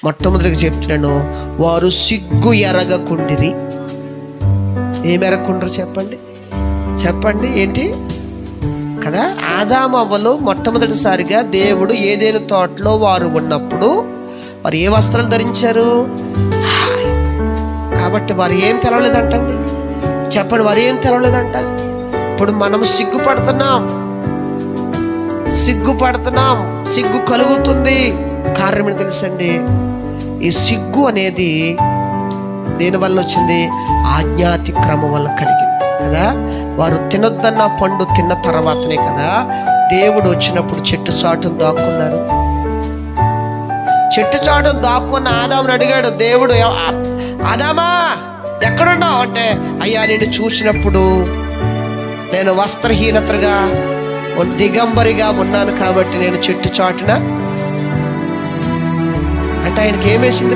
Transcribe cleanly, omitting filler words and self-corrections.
మొట్టమొదటిగా చెప్తున్నాను, వారు సిగ్గు ఎరగకుండిరి. ఏం ఎరగకుండ్రు చెప్పండి ఏంటి కదా? ఆదాము అవ్వలు మొట్టమొదటిసారిగా దేవుడు ఏదైనా తోటలో వారు ఉన్నప్పుడు వారు ఏ వస్త్రాలు ధరించారు? కాబట్టి వారు ఏం తెలవలేదంటండి. చెప్పండి, వారు ఏం తెలవలేదంట. ఇప్పుడు మనం సిగ్గుపడుతున్నాం, సిగ్గు కలుగుతుంది. కారణం ఏంటి తెలుసండి? ఈ సిగ్గు అనేది దేనివల్ల వచ్చింది? ఆజ్ఞాతిక్రమం వల్ల కలిగింది కదా. వారు తినొద్దన్న పండు తిన్న తర్వాతనే కదా దేవుడు వచ్చినప్పుడు చెట్టు చాటును దాక్కున్నారు. చెట్టు చాటును దాక్కున్న ఆదాముని అడిగాడు దేవుడు, ఆదామా ఎక్కడున్నావు అంటే, అయ్యా నిన్ను చూసినప్పుడు నేను వస్త్రహీనతగా దిగంబరిగా ఉన్నాను కాబట్టి నేను చెట్టు చాటున అంటే ఆయనకి ఏమేసింది?